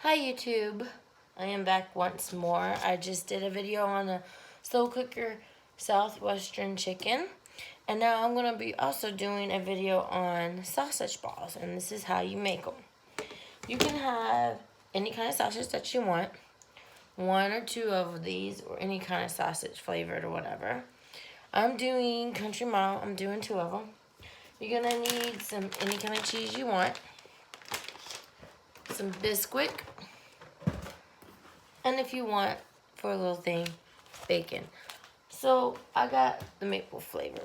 Hi YouTube, I am back once more. I just did a video on a slow cooker southwestern chicken, and now I'm going to be also doing a video on sausage balls, and this is how you make them. You can have any kind of sausage that you want, one or two of these, or any kind of sausage flavored or whatever. I'm doing Country Mile. I'm doing two of them. You're going to need any kind of cheese you want, some Bisquick, and if you want, for a little thing, bacon. So I got the maple flavor.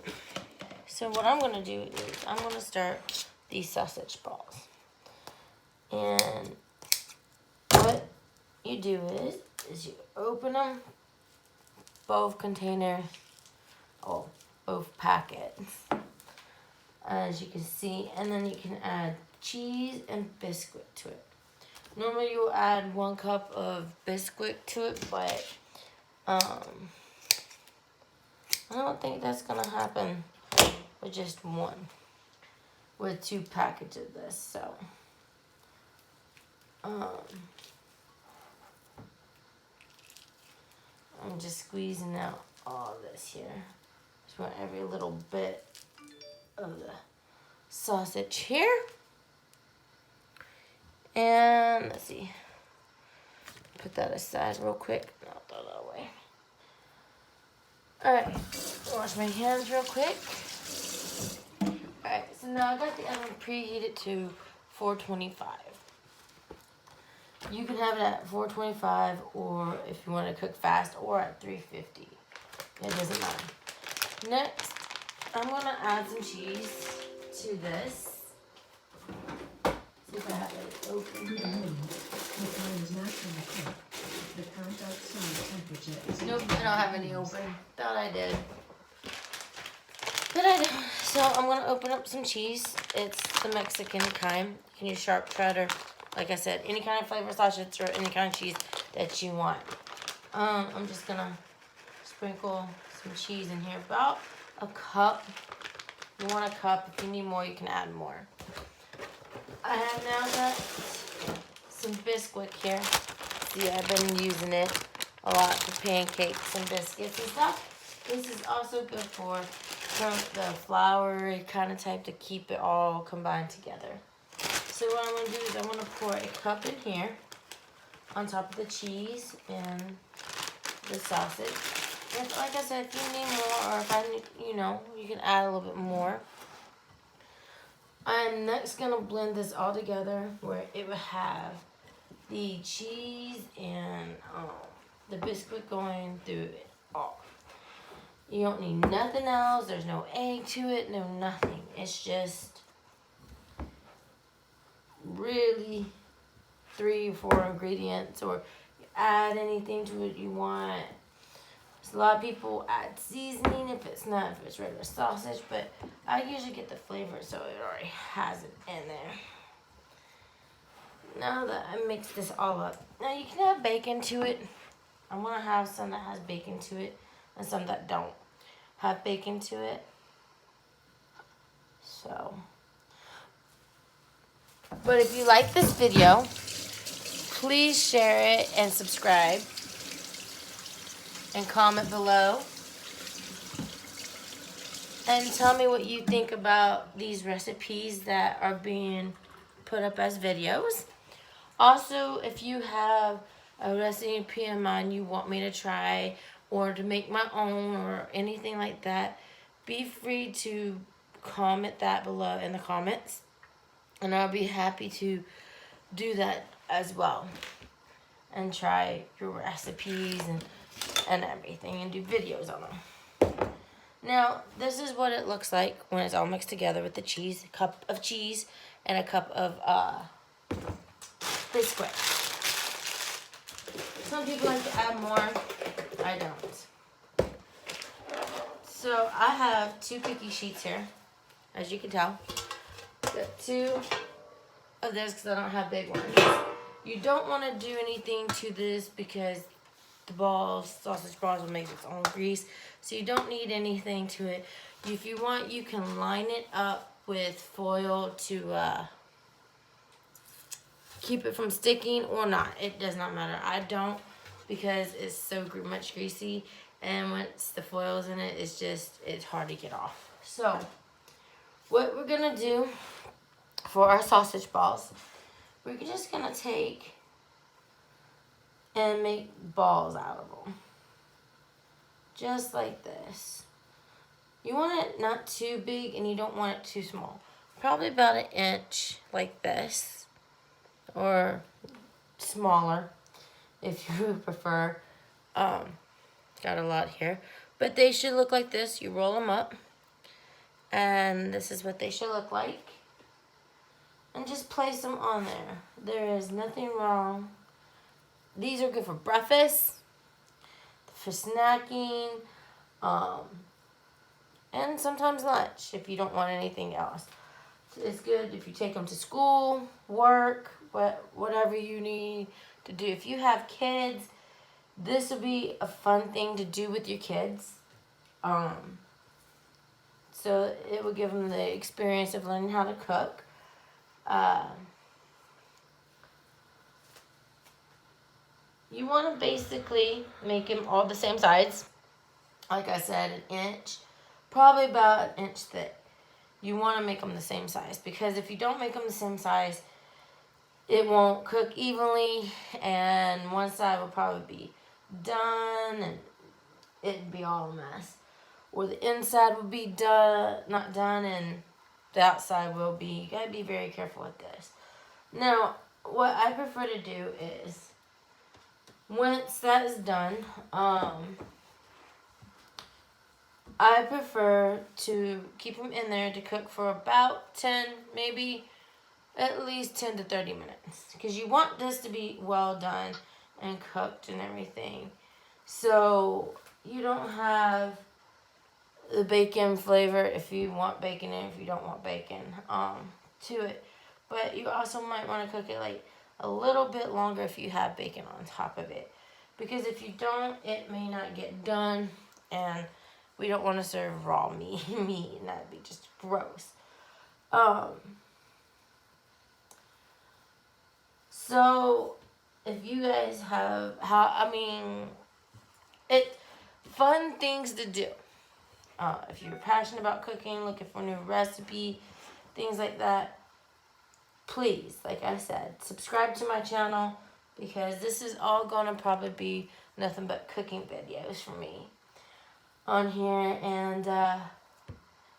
So what I'm gonna do is I'm gonna start these sausage balls. And what you do is you open them, both containers, both packets, as you can see, and then you can add cheese and Bisquick to it. Normally you'll add 1 cup of Bisquick to it, but I don't think that's gonna happen with just one, with 2 packages of this. So I'm just squeezing out all this here. Just want every little bit of the sausage here. And let's see, put that aside real quick. I'll throw that away. Alright, wash my hands real quick. Alright, so now I got the oven preheated to 425. You can have it at 425, or if you want to cook fast, or at 350. It doesn't matter. Next, I'm going to add some cheese to this. See if I have it open. Nope, I don't have any open. Thought I did. But I don't. So I'm going to open up some cheese. It's the Mexican kind. You can use sharp cheddar. Like I said, any kind of flavor sausage or any kind of cheese that you want. I'm just going to sprinkle some cheese in here. About a cup. You want a cup. If you need more, you can add more. I have now got some Bisquick here. See, I've been using it a lot for pancakes and biscuits and stuff. This is also good for the floury kind of type to keep it all combined together. So what I'm going to do is I'm going to pour a cup in here on top of the cheese and the sausage. And like I said, if you need more, or if I need, you can add a little bit more. I'm next going to blend this all together where it will have the cheese and the Bisquick going through it all. You don't need nothing else. There's no egg to it, no nothing. It's just really 3 or 4 ingredients, or add anything to it you want. So a lot of people add seasoning if it's regular sausage, but I usually get the flavor so it already has it in there. Now that I mix this all up, now you can add bacon to it. I'm gonna have some that has bacon to it and some that don't have bacon to it. So, but if you like this video, please share it and subscribe and comment below. And tell me what you think about these recipes that are being put up as videos. Also, if you have a recipe in mind you want me to try, or to make my own, or anything like that, be free to comment that below in the comments. And I'll be happy to do that as well. And try your recipes and everything, and do videos on them. Now, this is what it looks like when it's all mixed together with the cheese. A cup of cheese and a cup of Bisquick. Some people like to add more. I don't. So I have 2 cookie sheets here, as you can tell. Got 2 of this because I don't have big ones. You don't want to do anything to this because the sausage balls will make its own grease. So you don't need anything to it. If you want, you can line it up with foil to keep it from sticking or not. It does not matter. I don't, because it's so much greasy, and once the foil's in it, it's hard to get off. So what we're gonna do for our sausage balls, we're just gonna take and make balls out of them, just like this. You want it not too big, and you don't want it too small. Probably about 1 inch, like this, or smaller if you prefer. Got a lot here, but they should look like this. You roll them up, and this is what they should look like, and just place them on there. There is nothing wrong. These are good for breakfast, for snacking, and sometimes lunch if you don't want anything else. It's good if you take them to school, work, whatever you need to do. If you have kids, this would be a fun thing to do with your kids. So it would give them the experience of learning how to cook. You want to basically make them all the same size. Like I said, 1 inch, probably about 1 inch thick. You want to make them the same size, because if you don't make them the same size, it won't cook evenly, and one side will probably be done and it'd be all a mess. Or the inside will be not done, and the outside will be. You gotta be very careful with this. Now, what I prefer to do is, once that is done, I prefer to keep them in there to cook for about 10, maybe at least 10 to 30 minutes. Because you want this to be well done and cooked and everything. So you don't have the bacon flavor if you want bacon and if you don't want bacon to it. But you also might want to cook it like a little bit longer if you have bacon on top of it. Because if you don't, it may not get done, and we don't want to serve raw meat, and that'd be just gross. So if you guys have fun things to do. If you're passionate about cooking, looking for a new recipe, things like that, please, like I said, subscribe to my channel, because this is all gonna probably be nothing but cooking videos for me on here, and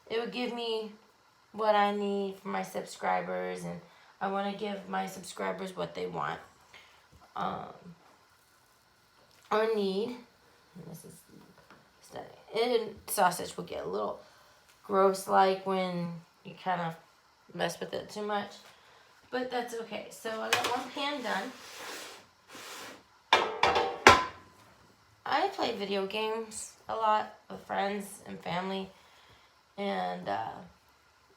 it would give me what I need for my subscribers, and I want to give my subscribers what they want or need. And this is stunning. And sausage will get a little gross, like when you kind of mess with it too much, but that's okay. So I got one pan done. I play video games a lot with friends and family, and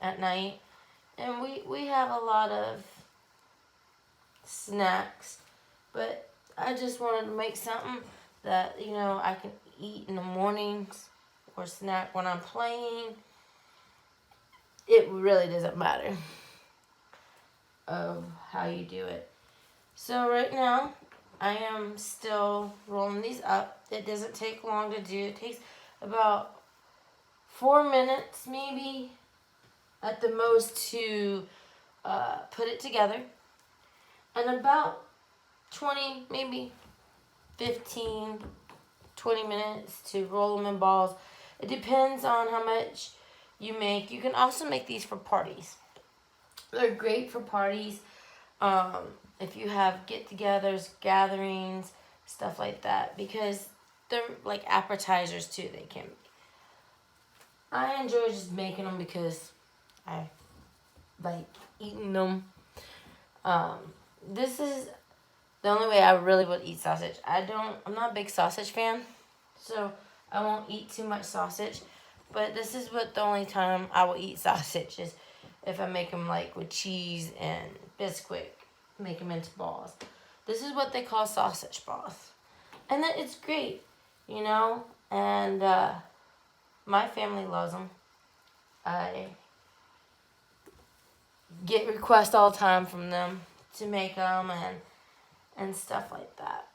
at night, and we have a lot of snacks, but I just wanted to make something that, you know, I can eat in the mornings or snack when I'm playing. It really doesn't matter of how you do it. So right now, I am still rolling these up. It doesn't take long to do. It takes about 4 minutes, maybe, at the most, to put it together. And about 20, maybe 15, 20 minutes to roll them in balls. It depends on how much you make. You can also make these for parties. They're great for parties. If you have get-togethers, gatherings, stuff like that, because they're like appetizers too. They can be. I enjoy just making them because I like eating them. This is the only way I really would eat sausage. I'm not a big sausage fan, so I won't eat too much sausage. But this is the only time I will eat sausage is if I make them like with cheese and Bisquick. Make them into balls. This is what they call sausage balls, and that it's great, you know. And my family loves them. I get requests all the time from them to make them and stuff like that.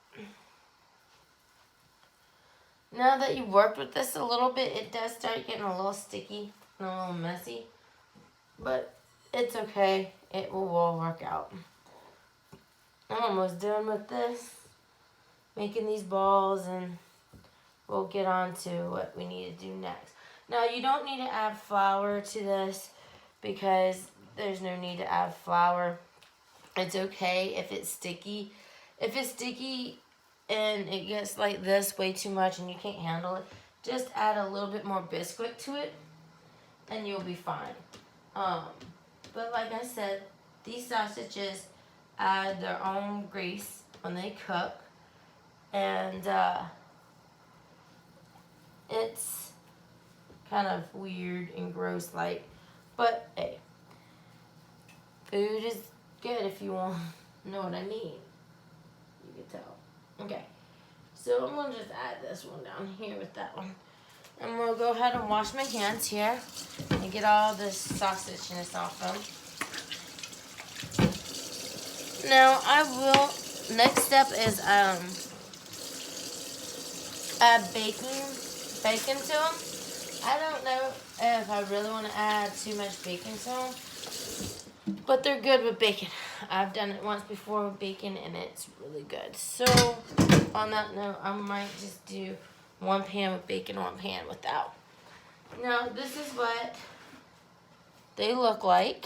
Now that you worked with this a little bit, it does start getting a little sticky and a little messy, but it's okay. It will all work out. I'm almost done with this, making these balls, and we'll get on to what we need to do next. Now, you don't need to add flour to this because there's no need to add flour. It's okay if it's sticky. If it's sticky and it gets like this way too much and you can't handle it, just add a little bit more Bisquick to it and you'll be fine. But like I said, these sausages add their own grease when they cook, and it's kind of weird and gross like, but hey, food is good if you want to know what I mean. You can tell. Okay, so I'm going to just add this one down here with that one. And we'll go ahead and wash my hands here and get all this sausageness off them. Now I will, next step is add bacon to them. I don't know if I really want to add too much bacon to them, but they're good with bacon. I've done it once before with bacon and it's really good. So on that note, I might just do one pan with bacon, one pan without. Now this is what they look like.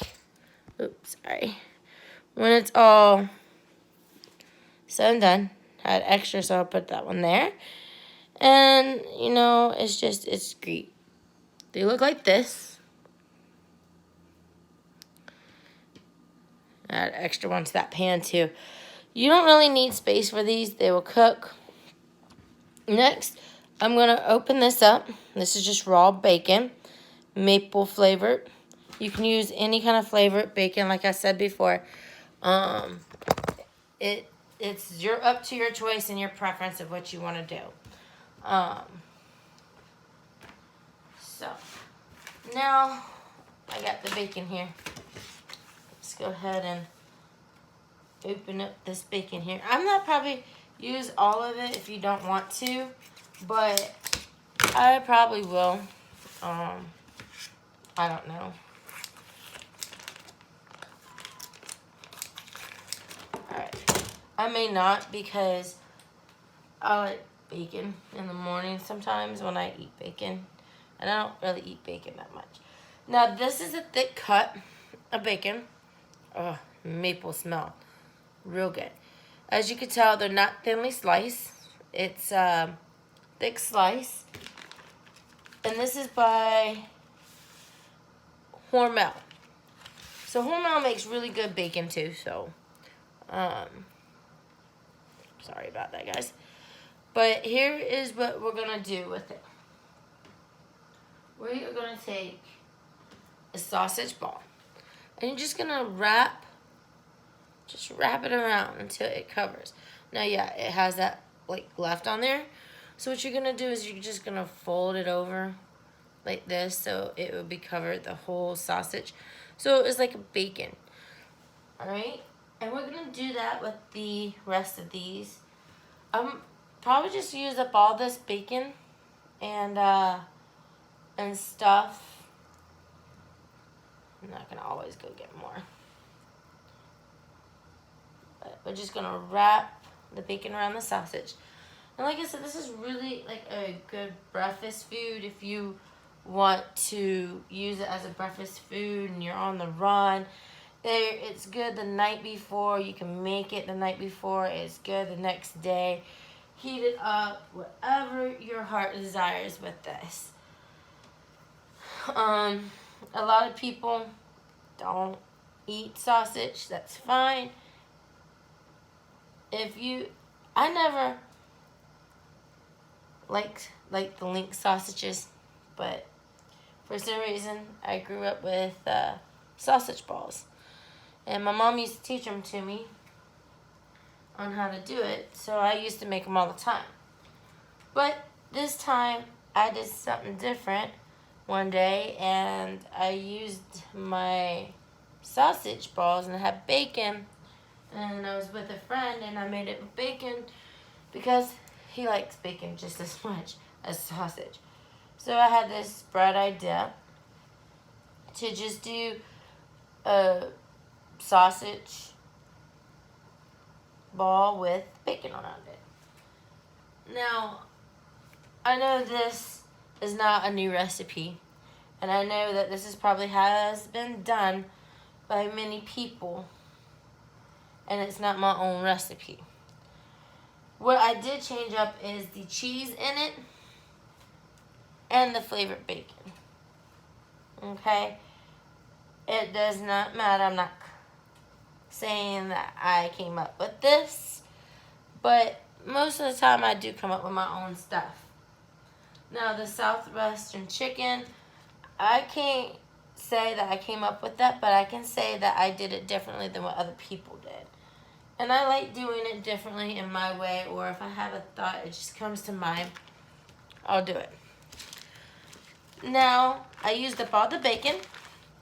Oops, sorry. When it's all said and done, I had extra, so I'll put that one there. And, you know, it's great. They look like this. Add extra one to that pan, too. You don't really need space for these. They will cook. Next, I'm going to open this up. This is just raw bacon, maple flavored. You can use any kind of flavored bacon, like I said before. It's up to your choice and your preference of what you want to do. So now I got the bacon here. Let's go ahead and open up this bacon here. I'm not probably use all of it if you don't want to, but I probably will. I don't know. Alright. I may not because I like bacon in the morning sometimes when I eat bacon. And I don't really eat bacon that much. Now this is a thick cut of bacon. Oh, maple smell. Real good. As you can tell, they're not thinly sliced. It's thick slice. And this is by Hormel. So Hormel makes really good bacon too, so sorry about that, guys. But here is what we're gonna do with it. We are gonna take a sausage ball and you're just gonna wrap it around until it covers. Now, yeah, it has that like left on there. So what you're gonna do is you're just gonna fold it over like this so it will be covered, the whole sausage. So it's like a bacon. Alright? And we're gonna do that with the rest of these. Probably just use up all this bacon and stuff. I'm not gonna always go get more. But we're just gonna wrap the bacon around the sausage. And like I said, this is really like a good breakfast food if you want to use it as a breakfast food and you're on the run. It's good the night before. You can make it the night before. It's good the next day. Heat it up, whatever your heart desires with this. A lot of people don't eat sausage. That's fine. I never liked the Link sausages, but for some reason I grew up with sausage balls, and my mom used to teach them to me on how to do it, so I used to make them all the time. But this time I did something different one day, and I used my sausage balls and I had bacon And I was with a friend and I made it with bacon because he likes bacon just as much as sausage. So I had this bright idea to just do a sausage ball with bacon around it. Now, I know this is not a new recipe, and I know that this is probably has been done by many people, and it's not my own recipe. What I did change up is the cheese in it and the flavored bacon. Okay? It does not matter. I'm not saying that I came up with this, but most of the time I do come up with my own stuff. Now, the Southwestern chicken, I can't say that I came up with that, but I can say that I did it differently than what other people did. And I like doing it differently in my way, or if I have a thought, it just comes to mind, I'll do it. Now, I used up all the bacon,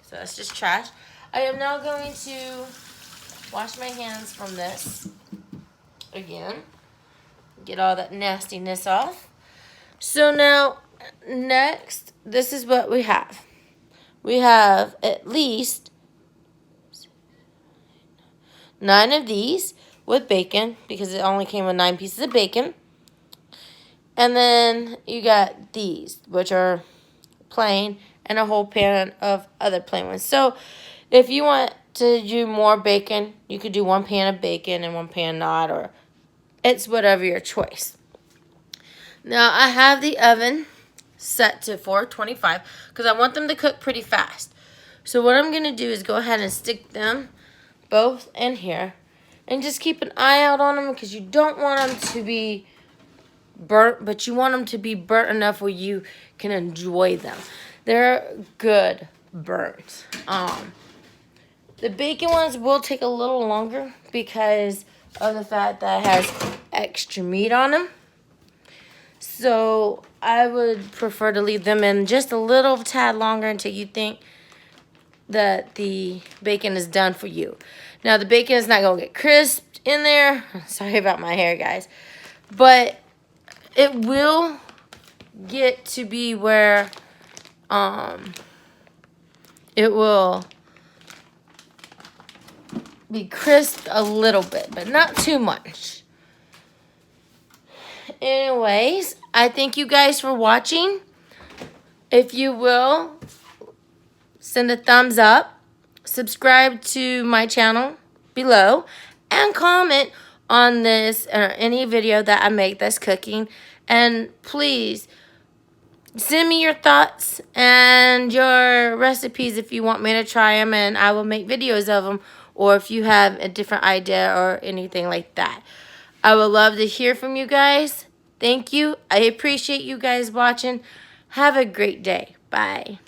so that's just trash. I am now going to wash my hands from this again. Get all that nastiness off. So now, next, this is what we have. We have at least 9 of these with bacon, because it only came with 9 pieces of bacon. And then you got these, which are plain, and a whole pan of other plain ones. So if you want to do more bacon, you could do 1 pan of bacon and 1 pan not, or it's whatever your choice. Now I have the oven set to 425 because I want them to cook pretty fast. So what I'm going to do is go ahead and stick them both in here and just keep an eye out on them, because you don't want them to be burnt, but you want them to be burnt enough where you can enjoy them. They're good burnt. The bacon ones will take a little longer because of the fact that it has extra meat on them. So I would prefer to leave them in just a little tad longer until you think that the bacon is done for you. Now, the bacon is not going to get crisped in there. Sorry about my hair, guys. But it will get to be where it will be crisp a little bit, but not too much. Anyways, I thank you guys for watching. If you will, send a thumbs up, subscribe to my channel below, and comment on this or any video that I make that's cooking. And please send me your thoughts and your recipes if you want me to try them, and I will make videos of them, or if you have a different idea or anything like that. I would love to hear from you guys. Thank you. I appreciate you guys watching. Have a great day. Bye.